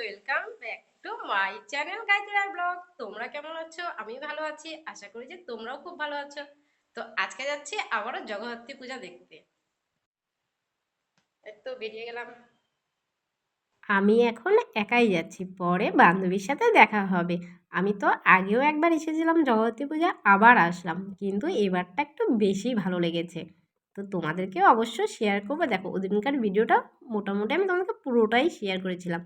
Welcome back to my channel গাইতেরা blog. তোমরা কেমন আছো? আমি ভালো আছি, আশা করি যে তোমরাও খুব ভালো আছো। তো আজকে যাচ্ছি আবারও জগদ্ধাত্রী পূজা দেখতে। এই তো বেরিয়ে গেলাম। আমি এখন একাই যাচ্ছি, পরে বান্ধবীর সাথে দেখা হবে। আমি তো আগেও একবার এসেছিলাম জগদ্ধাত্রী পূজা, আবার আসলাম, কিন্তু এবারটা একটু বেশি ভালো লেগেছে। তো তোমাদেরকেও অবশ্যই শেয়ার করবো। দেখো ওদিনকার ভিডিওটা মোটামুটি আমি তোমাকে পুরোটাই শেয়ার করেছিলাম।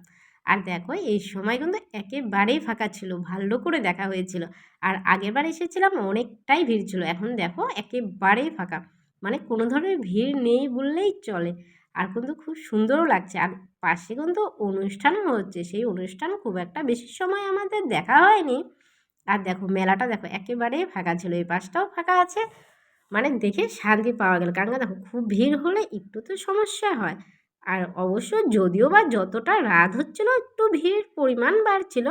আর দেখো এই সময় কিন্তু একেবারেই ফাঁকা ছিল, ভালো করে দেখা হয়েছিল। আর আগেরবার এসেছিলাম অনেকটাই ভিড় ছিল, এখন দেখো একেবারেই ফাঁকা, মানে কোনো ধরনের ভিড় নেই বললেই চলে। আর কিন্তু খুব সুন্দরও লাগছে। আর পাশে কিন্তু অনুষ্ঠানও হচ্ছে, সেই অনুষ্ঠান খুব একটা বেশি সময় আমাদের দেখা হয়নি। আর দেখো মেলাটা দেখো একেবারেই ফাঁকা ছিল, এই পাশটাও ফাঁকা আছে, মানে দেখে শান্তি পাওয়া গেল। কারণ দেখো খুব ভিড় হলে একটু তো সমস্যা হয়। আর অবশ্য যদিও বা যতটা রাত হচ্ছিল একটু ভিড় পরিমাণ বাড়ছিল,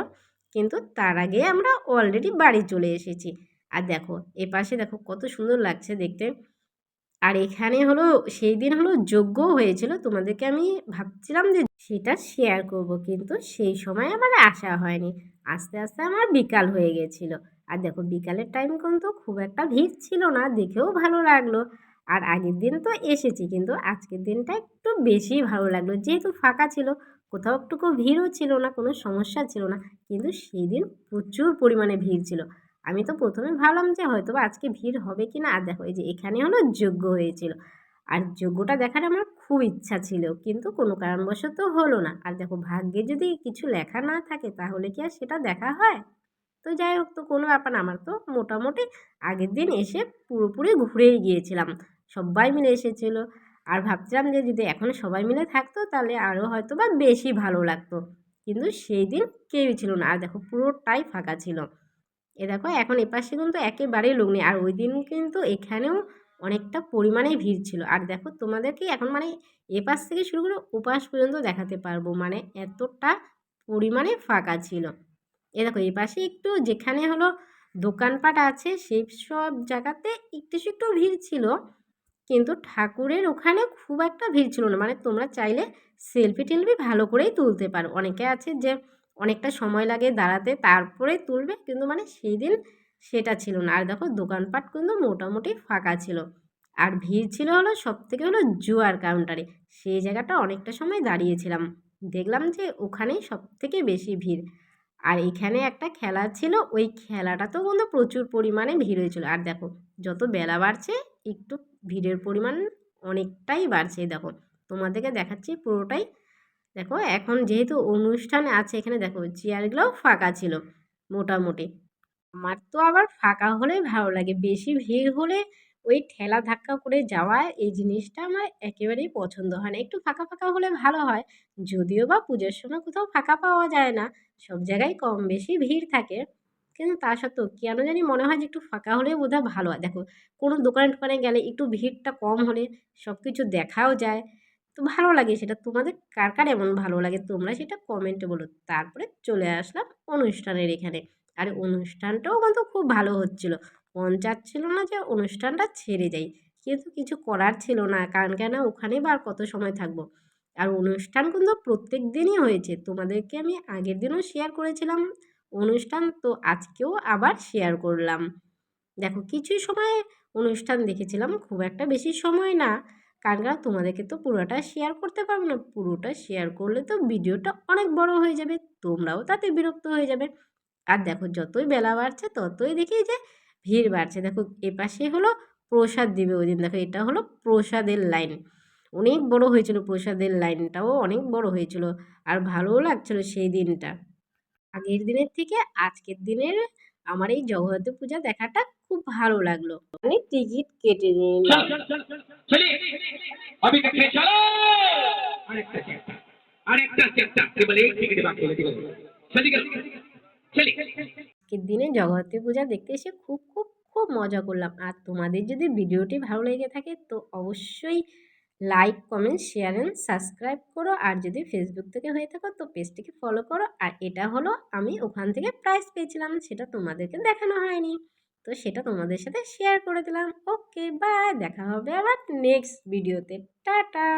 কিন্তু তার আগে আমরা অলরেডি বাড়ি চলে এসেছি। আর দেখো এ পাশে দেখো কত সুন্দর লাগছে দেখতে। আর এখানে হলো সেই দিন হলো যজ্ঞ হয়েছিল, তোমাদেরকে আমি ভাবছিলাম যে সেটা শেয়ার করব, কিন্তু সেই সময় আমার আসা হয়নি। আস্তে আস্তে আমার বিকাল হয়ে গেছিল। আর দেখো বিকালের টাইম কিন্তু খুব একটা ভিড় ছিল না, দেখেও ভালো লাগলো। আর আগের দিন তো এসেছি, কিন্তু আজকের দিনটা একটু বেশি ভালো লাগলো, যেহেতু ফাঁকা ছিল, কোথাও একটুকু ভিড়ও ছিল না, কোনো সমস্যা ছিল না। কিন্তু সেই দিন প্রচুর পরিমাণে ভিড় ছিল। আমি তো প্রথমে ভাবলাম যে হয়তো বা আজকে ভিড় হবে কি না। আর দেখো এই যে এখানে হলো যজ্ঞ হয়েছিল, আর যজ্ঞটা দেখার আমার খুব ইচ্ছা ছিল, কিন্তু কোনো কারণবশত হলো না। আর দেখো ভাগ্যে যদি কিছু লেখা না থাকে তাহলে কি আর সেটা দেখা হয়? তো যাই হোক, তো কোনো ব্যাপার না। আমার তো মোটামুটি আগের দিন এসে পুরোপুরি ঘুরেই গিয়েছিলাম, সবাই মিলে এসেছিলো। আর ভাবছিলাম যে যদি এখন সবাই মিলে থাকতো তাহলে আরও হয়তো বা বেশি ভালো লাগতো, কিন্তু সেই দিন কেউই ছিল না। আর দেখো পুরোটাই ফাঁকা ছিল। এ দেখো এখন এপাশে কিন্তু একেবারেই লোক নেই। আর ওই দিন কিন্তু এখানেও অনেকটা পরিমাণেই ভিড় ছিল। আর দেখো তোমাদেরকে এখন মানে এপাশ থেকে শুরু করে ওপাশ পর্যন্ত দেখাতে পারবো, মানে এতটা পরিমাণে ফাঁকা ছিল। এ দেখো এপাশে একটু যেখানে হলো দোকানপাট আছে সেই সব জায়গাতে একটু একটু ভিড় ছিল, কিন্তু ঠাকুরের ওখানে খুব একটা ভিড় ছিল না। মানে তোমরা চাইলে সেলফি টেলফি ভালো করেই তুলতে পারো। অনেকে আছে যে অনেকটা সময় লাগে দাঁড়াতে তারপরে তুলবে, কিন্তু মানে সেই দিন সেটা ছিল না। আর দেখো দোকানপাট কিন্তু মোটামুটি ফাঁকা ছিল। আর ভিড় ছিল হলো সব থেকে হলো জুয়ার কাউন্টারে, সেই জায়গাটা অনেকটা সময় দাঁড়িয়েছিলাম, দেখলাম যে ওখানেই সব থেকে বেশি ভিড়। আর এখানে একটা খেলা ছিল, ওই খেলাটাতেও কিন্তু প্রচুর পরিমাণে ভিড় হয়েছিল। আর দেখো যত বেলা বাড়ছে একটু ভিড়ের পরিমাণ অনেকটাই বাড়ছে। দেখো তোমাদেরকে দেখাচ্ছি পুরোটাই। দেখো এখন যেহেতু অনুষ্ঠান আছে, এখানে দেখো চেয়ারগুলোও ফাঁকা ছিল মোটামুটি। আমার তো আবার ফাঁকা হলেই ভালো লাগে, বেশি ভিড় হলে ওই ঠেলা ধাক্কা করে যাওয়া এই জিনিসটা আমার একেবারেই পছন্দ হয় না। একটু ফাঁকা ফাঁকা হলে ভালো হয়, যদিও বা পুজোর সময় কোথাও ফাঁকা পাওয়া যায় না, সব জায়গায় কম বেশি ভিড় থাকে। কিন্তু তা সত্ত্বেও কেন জানি মনে হয় যে একটু ফাঁকা হলে বোধহয় ভালো হয়। দেখো কোনো দোকানে টোকানে গেলে একটু ভিড়টা কম হলে সব কিছু দেখাও যায়, তো ভালো লাগে। সেটা তোমাদের কার কার এমন ভালো লাগে তোমরা সেটা কমেন্টে বলো। তারপরে চলে আসলাম অনুষ্ঠানের এখানে। আর অনুষ্ঠানটাও কিন্তু খুব ভালো হচ্ছিল, মন চাচ্ছিল না যে অনুষ্ঠানটা ছেড়ে যাই, কিন্তু কিছু করার ছিল না, কারণ কেন ওখানেই বা আর কত সময় থাকবো। আর অনুষ্ঠান কিন্তু প্রত্যেক দিনই হয়েছে, তোমাদেরকে আমি আগের দিনও শেয়ার করেছিলাম অনুষ্ঠান, তো আজকেও আবার শেয়ার করলাম। দেখো কিছুই সময় অনুষ্ঠান দেখেছিলাম, খুব একটা বেশি সময় না, কারণ তোমাদেরকে তো পুরোটা শেয়ার করতে পারবো না, পুরোটা শেয়ার করলে তো ভিডিওটা অনেক বড় হয়ে যাবে, তোমরাও তাতে বিরক্ত হয়ে যাবে। আর দেখো যতই বেলা বাড়ছে ততই দেখি যে ভিড় বাড়ছে। দেখো এপাশে হলো প্রসাদ দিবে ওই দিন, দেখো এটা হলো প্রসাদের লাইন, অনেক বড় হয়েছিল, প্রসাদের লাইনটাও অনেক বড় হয়েছিল। আর ভালোও লাগছিল সেই দিনটা, আগের দিনের থেকে আজকের দিনের আমার এই জগদ্ধাত্রী পূজা দেখাটা খুব ভালো লাগলো। মানে টিকিট কেটে নিলাম। আজকের দিনে জগদ্ধাত্রী পূজা দেখতে এসে খুব খুব খুব মজা করলাম। আর তোমাদের যদি ভিডিওটি ভালো লেগে থাকে তো অবশ্যই like comment share and subscribe করো। আর যদি ফেসবুক থেকে হয়ে থাকো তো পেজটিকে ফলো করো। আর এটা হলো আমি ওখান থেকে প্রাইজ পেয়েছিলাম, সেটা তোমাদেরকে দেখানো হয়নি, তো সেটা তোমাদের সাথে শেয়ার করে দিলাম। ওকে বাই, দেখা হবে আবার নেক্সট ভিডিওতে। টাটা।